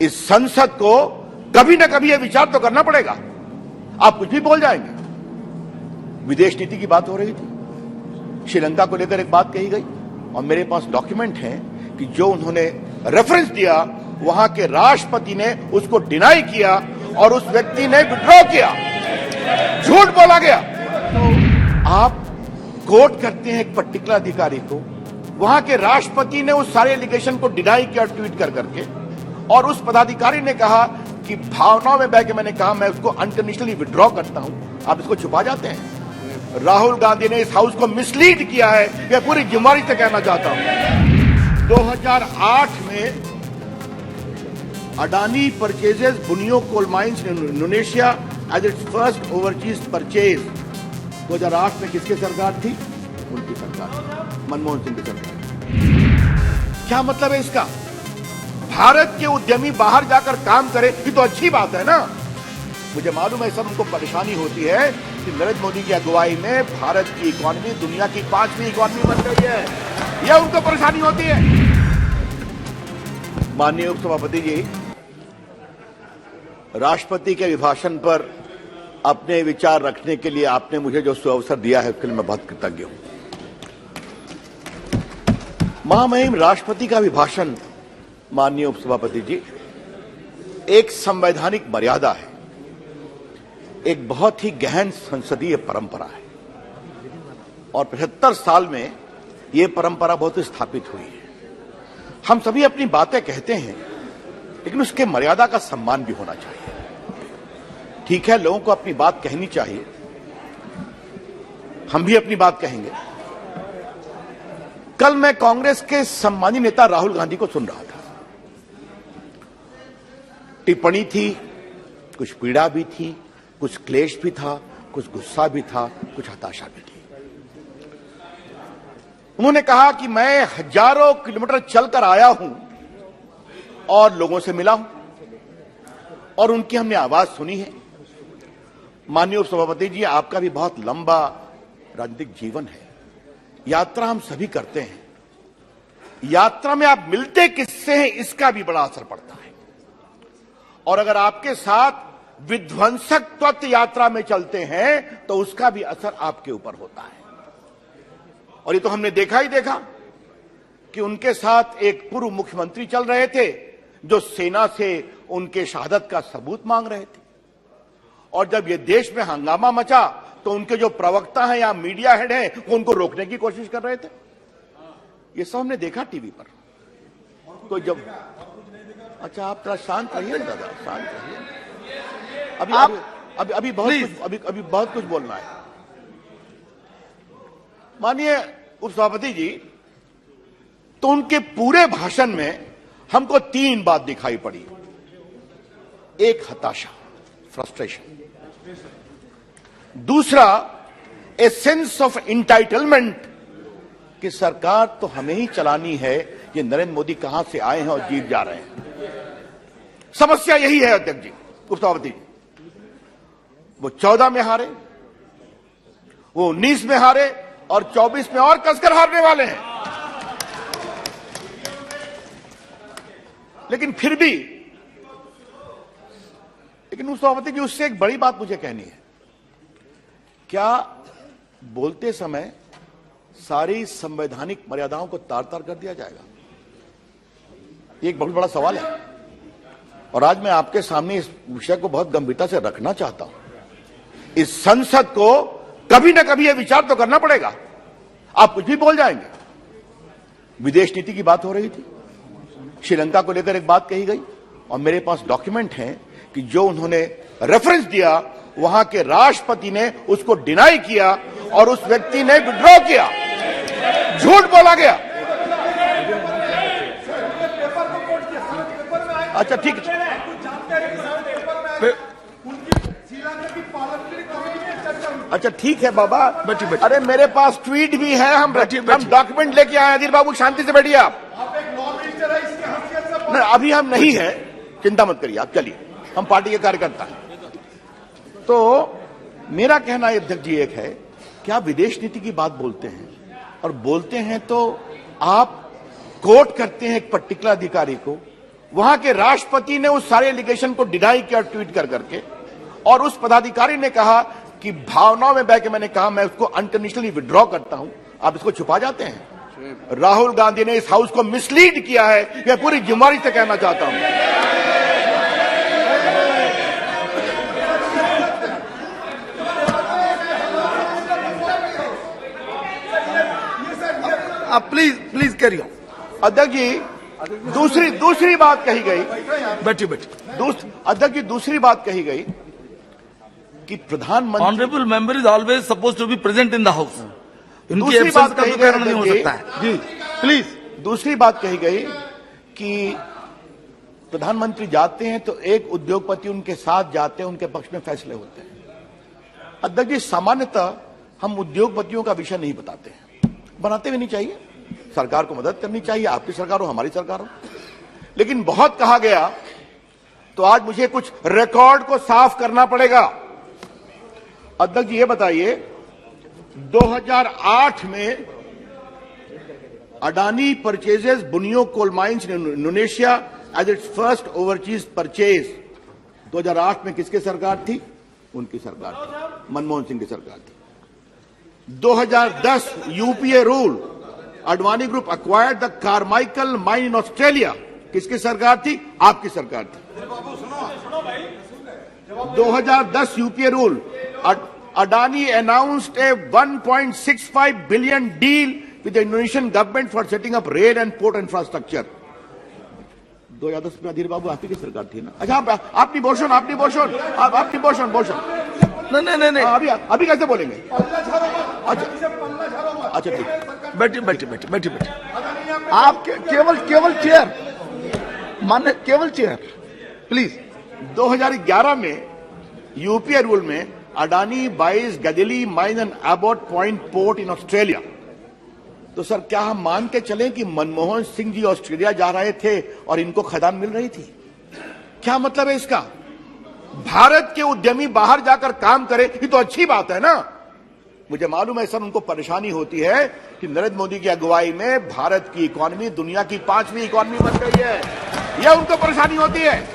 इस संसद को कभी ना कभी यह विचार तो करना पड़ेगा। आप कुछ भी बोल जाएंगे। विदेश नीति की बात हो रही थी, श्रीलंका को लेकर एक बात कही गई और मेरे पास डॉक्यूमेंट है कि जो उन्होंने रेफरेंस दिया वहां के राष्ट्रपति ने उसको डिनाई किया और उस व्यक्ति ने विड्रॉ किया, झूठ बोला गया। तो आप कोर्ट करते हैं एक पर्टिकुलर अधिकारी को, वहां के राष्ट्रपति ने उस सारे एलिगेशन को डिनाई किया ट्वीट कर करके, और उस पदाधिकारी ने कहा कि भावनाओं में बह के मैंने कहा मैं उसको अनकंडीशनली विड्रॉ करता हूं। आप इसको छुपा जाते हैं। राहुल गांधी ने इस हाउस को मिसलीड किया है, यह पूरी जिम्मेदारी से कहना चाहता हूं। 2008 में Adani purchases Bunyu coal mines in Indonesia as its first overseas purchase. 2008 में किसकी सरकार थी? उनकी सरकार, मनमोहन सिंह की सरकार। क्या मतलब है इसका? भारत के उद्यमी बाहर जाकर काम करे, ये तो अच्छी बात है ना। मुझे मालूम है सब उनको परेशानी होती है कि नरेंद्र मोदी की अगुवाई में भारत की इकॉनमी दुनिया की 5वीं इकॉनमी बन गई है, यह उनको परेशानी होती है। माननीय उपसभापति जी, राष्ट्रपति के अभिभाषण पर अपने विचार रखने के लिए आपने मुझे जो सुअवसर दिया है उसके लिए मैं बहुत कृतज्ञ हूं। महामहिम राष्ट्रपति का अभिभाषण, माननीय उपसभापति जी, एक संवैधानिक मर्यादा है, एक बहुत ही गहन संसदीय परंपरा है और 75 साल में यह परंपरा बहुत स्थापित हुई है। हम सभी अपनी बातें कहते हैं, लेकिन उसके मर्यादा का सम्मान भी होना चाहिए। ठीक है, लोगों को अपनी बात कहनी चाहिए, हम भी अपनी बात कहेंगे। कल मैं कांग्रेस के सम्मानीय नेता राहुल गांधी को सुन रहा था। टिप्पणी थी, कुछ पीड़ा भी थी, कुछ क्लेश भी था, कुछ गुस्सा भी था, कुछ हताशा भी थी। उन्होंने कहा कि मैं हजारों किलोमीटर चलकर आया हूं और लोगों से मिला हूं और उनकी हमने आवाज सुनी है। माननीय उपसभापति जी, आपका भी बहुत लंबा राजनीतिक जीवन है, यात्रा हम सभी करते हैं। यात्रा में आप मिलते किससे हैं इसका भी बड़ा असर पड़ता है, और अगर आपके साथ विध्वंसक तत्व यात्रा में चलते हैं तो उसका भी असर आपके ऊपर होता है। और ये तो हमने देखा ही देखा कि उनके साथ एक पूर्व मुख्यमंत्री चल रहे थे जो सेना से उनके शहादत का सबूत मांग रहे थे, और जब ये देश में हंगामा मचा तो उनके जो प्रवक्ता हैं या मीडिया हेड हैं वो उनको रोकने की कोशिश कर रहे थे। ये सब हमने देखा टीवी पर। तो जब अच्छा, आप थोड़ा शांत रहिए दादा, शांत रहिए। अभी बहुत कुछ बोलना है। माननीय उपसभापति जी, तो उनके पूरे भाषण में हमको 3 बात दिखाई पड़ी। एक, हताशा, फ्रस्ट्रेशन। दूसरा, ए सेंस ऑफ इंटाइटलमेंट कि सरकार तो हमें ही चलानी है, ये नरेंद्र मोदी कहां से आए हैं और जीत जा रहे हैं। समस्या यही है अध्यक्ष जी, उपसभापति जी। वो 14 में हारे, वो 19 में हारे और 24 में और कसकर हारने वाले हैं। लेकिन फिर भी, लेकिन उपसभापति जी, उससे एक बड़ी बात मुझे कहनी है। क्या बोलते समय सारी संवैधानिक मर्यादाओं को तार तार कर दिया जाएगा? ये एक बहुत बड़ा सवाल है और आज मैं आपके सामने इस विषय को बहुत गंभीरता से रखना चाहता हूं। इस संसद को कभी ना कभी यह विचार तो करना पड़ेगा। आप कुछ भी बोल जाएंगे। विदेश नीति की बात हो रही थी, श्रीलंका को लेकर एक बात कही गई और मेरे पास डॉक्यूमेंट है कि जो उन्होंने रेफरेंस दिया वहां के राष्ट्रपति ने उसको डिनाई किया और उस व्यक्ति ने विड्रॉ किया, झूठ बोला गया। अच्छा ठीक है, अच्छा ठीक है बाबा, बैठिए। अरे मेरे पास ट्वीट भी है, हम डॉक्यूमेंट लेके आए। अधीर बाबू शांति से बैठिए आप। नहीं, अभी हम नहीं है, चिंता मत करिए आप, चलिए, हम पार्टी के कार्यकर्ता हैं। तो मेरा कहना अध्यक्ष जी एक है कि आप विदेश नीति की बात बोलते हैं और बोलते हैं तो आप कोर्ट करते हैं एक पर्टिकुलर अधिकारी को, वहां के राष्ट्रपति ने उस सारे एलिगेशन को डिनाई किया ट्वीट कर करके, और उस पदाधिकारी ने कहा कि भावनाओं में बह के मैंने कहा मैं उसको अनकंडीशनली विड्रॉ करता हूं, आप इसको छुपा जाते हैं। राहुल गांधी ने इस हाउस को मिसलीड किया है, मैं पूरी जिम्मेदारी से कहना चाहता हूं। आप प्लीज कैरी ऑन। अध्यक्ष जी, दूसरी बात कही गई, बैठिए। अध्यक्ष जी, दूसरी बात कही गई कि प्रधानमंत्री, honourable member is always suppose to be present in the house. इनकी दूसरी बात का कही तो कारण नहीं हो गई सकता है जी, प्लीज। दूसरी बात कही गई कि प्रधानमंत्री जाते हैं तो एक उद्योगपति उनके साथ जाते हैं, उनके पक्ष में फैसले होते हैं। अध्यक्ष जी, सामान्यतः हम उद्योगपतियों का विषय नहीं बताते हैं, बनाते भी नहीं चाहिए। सरकार को मदद करनी चाहिए, आपकी सरकार हो हमारी सरकार हो, लेकिन बहुत कहा गया तो आज मुझे कुछ रिकॉर्ड को साफ करना पड़ेगा। अध्यक्ष जी, ये बताइए 2008 में Adani purchases Bunyu coal mines in Indonesia as its first overseas purchase. 2008 में किसकी सरकार थी? उनकी सरकार थी, मनमोहन सिंह की सरकार थी। 2010 UPA rule, Advani group acquired the Carmichael mine in Australia, किसकी सरकार थी? आपकी सरकार थी। 2010 UPA rule, Adani announced a 1.65 billion deal with the Indonesian government for setting up rail and port infrastructure. 2010 में अधीर बाबू आपकी सरकार थी ना? अच्छा, आपकी बोशन नहीं, अभी कैसे बोलेंगे? अच्छा ठीक, बैठिए। आप केवल चेयर मान्य, केवल चेयर प्लीज। 2011 में यूपीए रूल में Adani buys Galilee mine and Abbot point port in Australia. तो सर, क्या हम मान के चलें कि मनमोहन सिंह जी ऑस्ट्रेलिया जा रहे थे और इनको खदान मिल रही थी? क्या मतलब है इसका? भारत के उद्यमी बाहर जाकर काम करें, ये तो अच्छी बात है ना। मुझे मालूम है सर, उनको परेशानी होती है कि नरेंद्र मोदी की अगुवाई में भारत की इकॉनमी दुनिया की 5वीं इकॉनमी बन गई है, यह उनको परेशानी होती है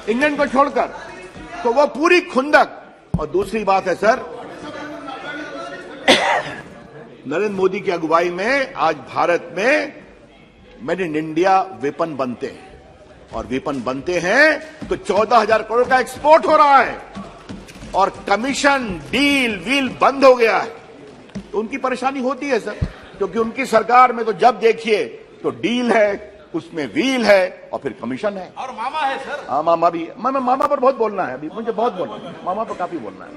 इंग्लैंड को छोड़कर, तो वो पूरी खुंदक। और दूसरी बात है सर, नरेंद्र मोदी की अगुवाई में आज भारत में मेड इन इंडिया वेपन बनते हैं, और वेपन बनते हैं तो 14,000 करोड़ का एक्सपोर्ट हो रहा है, और कमीशन डील वील बंद हो गया है। तो उनकी परेशानी होती है सर, क्योंकि उनकी सरकार में तो जब देखिए तो डील है, उसमें व्हील है और फिर कमीशन है, और मामा है सर। हाँ, मामा भी। मामा पर बहुत बोलना है, अभी मुझे बहुत बोलना है, मामा पर काफी बोलना है।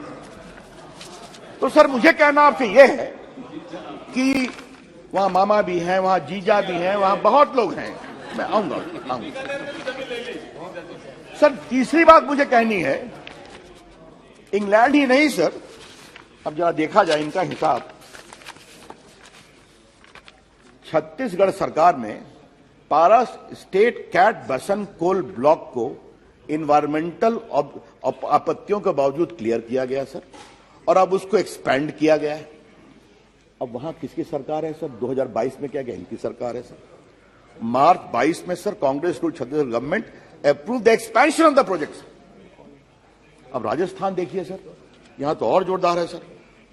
तो सर, मुझे कहना आपसे यह है कि वहां मामा भी हैं, वहां जीजा भी हैं, वहां बहुत लोग हैं, मैं आऊंगा। सर, तीसरी बात मुझे कहनी है, इंग्लैंड ही नहीं सर, अब जरा देखा जाए इनका हिसाब। छत्तीसगढ़ सरकार ने पारस स्टेट कैट बसन कोल ब्लॉक को इन्वायरमेंटल आपत्तियों के बावजूद क्लियर किया गया सर, और अब उसको एक्सपेंड किया गया है। अब वहां किसकी सरकार है सर? 2022 में क्या गया? इनकी सरकार है सर। मार्च 22 में sir Congress rule Chhattisgarh government approve the expansion of the project. अब राजस्थान देखिए सर, यहां तो और जोरदार है सर।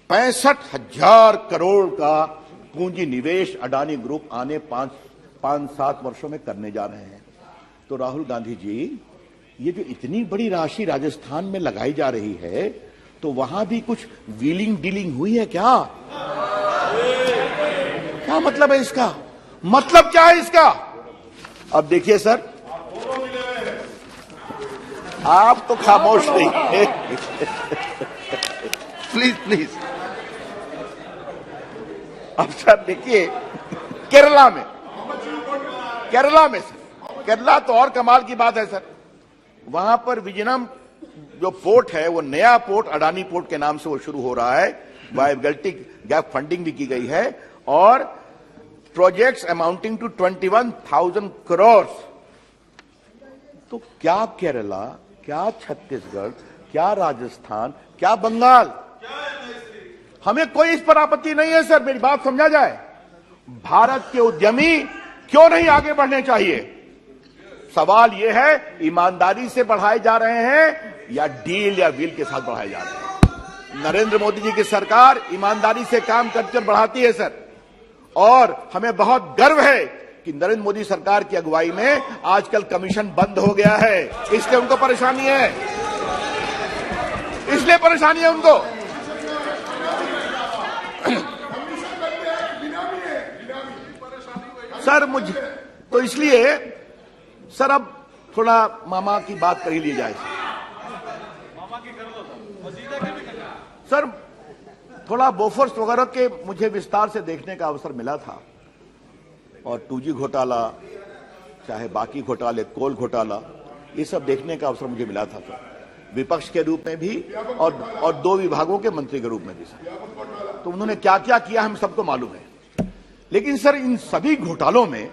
65,000 करोड़ का पूंजी निवेश अडानी ग्रुप आने 5-7 वर्षों में करने जा रहे हैं। तो राहुल गांधी जी, ये जो इतनी बड़ी राशि राजस्थान में लगाई जा रही है, तो वहां भी कुछ व्हीलिंग डीलिंग हुई है क्या? क्या मतलब है इसका? मतलब क्या है इसका? अब देखिए सर, आप तो खामोश नहीं। प्लीज। अब सर देखिए, केरला में सर, केरला तो और कमाल की बात है सर। वहां पर विजयनम जो पोर्ट है, वो नया पोर्ट अडानी पोर्ट के नाम से वो शुरू हो रहा है। वायबिलिटी गैप फंडिंग भी की गई है, और प्रोजेक्ट्स अमाउंटिंग टू 21,000 करोड़। तो क्या केरला, क्या छत्तीसगढ़, क्या राजस्थान, क्या बंगाल, हमें कोई इस पर आपत्ति नहीं है सर। मेरी बात समझा जाए, भारत के उद्यमी क्यों नहीं आगे बढ़ने चाहिए? सवाल यह है ईमानदारी से बढ़ाए जा रहे हैं या डील या व्हील के साथ बढ़ाए जा रहे हैं। नरेंद्र मोदी जी की सरकार ईमानदारी से काम करके बढ़ाती है सर, और हमें बहुत गर्व है कि नरेंद्र मोदी सरकार की अगुवाई में आजकल कमीशन बंद हो गया है। इसलिए उनको परेशानी है, इसलिए परेशानी है उनको। सर मुझे तो इसलिए सर अब थोड़ा मामा की बात कर ही ली जाए सर। थोड़ा बोफोर्स वगैरह के मुझे विस्तार से देखने का अवसर मिला था, और 2G घोटाला चाहे बाकी घोटाले, कोल घोटाला, ये सब देखने का अवसर मुझे मिला था सर, विपक्ष के रूप में भी और 2 विभागों के मंत्री के रूप में भी सर। तो उन्होंने क्या क्या किया हम सबको मालूम है। लेकिन सर इन सभी घोटालों में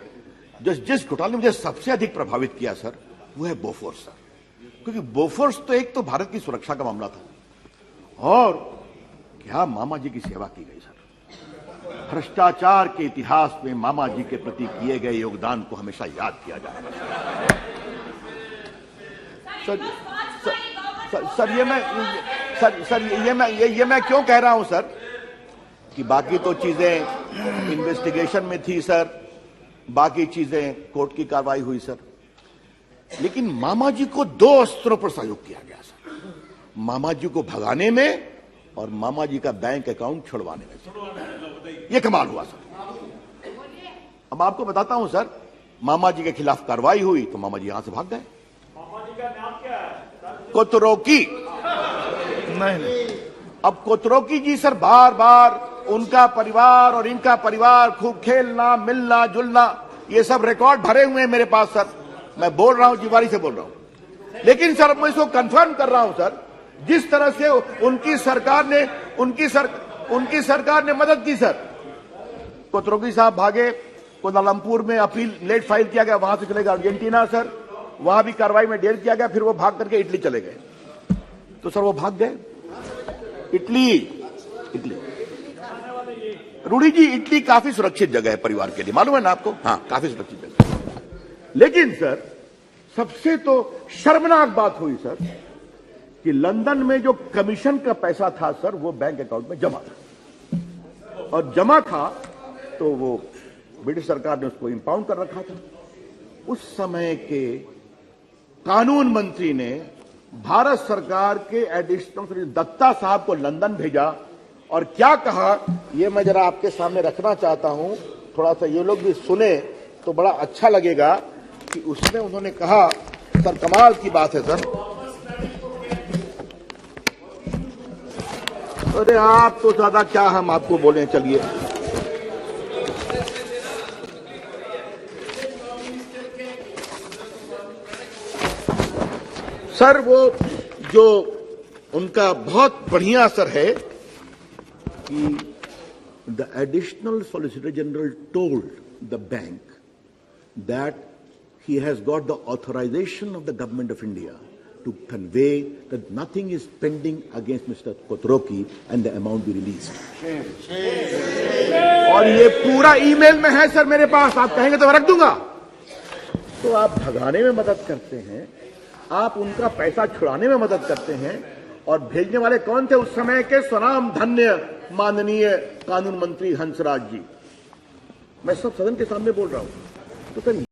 जिस घोटाले ने मुझे सबसे अधिक प्रभावित किया सर, वो है बोफोर्स सर। क्योंकि बोफोर्स तो एक तो भारत की सुरक्षा का मामला था, और क्या मामा जी की सेवा की गई सर। भ्रष्टाचार के इतिहास में मामा जी के प्रति किए गए योगदान को हमेशा याद किया जाएगा सर। ये मैं क्यों कह रहा हूं सर कि बाकी तो चीजें इन्वेस्टिगेशन में थी सर, बाकी चीजें कोर्ट की कार्रवाई हुई सर, लेकिन मामा जी को 2 स्तरों पर सहयोग किया गया सर। मामा जी को भगाने में और मामा जी का बैंक अकाउंट छुड़वाने में सर। ये कमाल हुआ सर। अब आपको बताता हूं सर, मामा जी के खिलाफ कार्रवाई हुई तो मामा जी यहां से भाग गए। मामा जी का नाम क्या है? कोतरोकी। नहीं। अब कोतरोकी जी सर बार बार उनका परिवार और इनका परिवार खूब खेलना, मिलना जुलना, ये सब रिकॉर्ड भरे हुए हैं मेरे पास सर। मैं बोल रहा हूं, जिम्मेदारी से बोल रहा हूं। लेकिन सर मैं इसको कंफर्म कर रहा हूं सर, जिस तरह से उनकी सरकार ने मदद की सर। कोतरोकी साहब भागे, कोलालमपुर में अपील लेट फाइल किया गया, वहां से चले गए अर्जेंटीना सर, वहां भी कार्रवाई में देर किया गया, फिर वो भाग करके इटली चले गए। तो सर वो भाग गए इटली। रूडी जी, इटली काफी सुरक्षित जगह है परिवार के लिए, मालूम है ना आपको? हाँ, काफी सुरक्षित जगह। लेकिन सर सबसे तो शर्मनाक बात हुई सर कि लंदन में जो कमीशन का पैसा था सर, वो बैंक अकाउंट में जमा था, और जमा था तो वो ब्रिटिश सरकार ने उसको इंपाउंड कर रखा था। उस समय के कानून मंत्री ने भारत सरकार के एडिशनल दत्ता साहब को लंदन भेजा, और क्या कहा ये मैं जरा आपके सामने रखना चाहता हूं, थोड़ा सा ये लोग भी सुने तो बड़ा अच्छा लगेगा कि उसमें उन्होंने कहा, सर कमाल की बात है सर। अरे आप तो ज्यादा क्या हम आपको बोले, चलिए। सर वो जो उनका बहुत बढ़िया असर है कि the additional solicitor general told the bank that he has got the authorization of the government of India to convey that nothing is pending against Mr. Kotoroki and the amount be released. और ये पूरा email में है sir मेरे पास, आप कहेंगे तो मैं रख दूंगा। तो आप भगाने में मदद करते हैं, आप उनका पैसा छुड़ाने में मदद करते हैं, और भेजने वाले कौन थे उस समय के? स्वनाम धन्य माननीय कानून मंत्री हंसराज जी। मैं सब सदन के सामने बोल रहा हूं। तो सर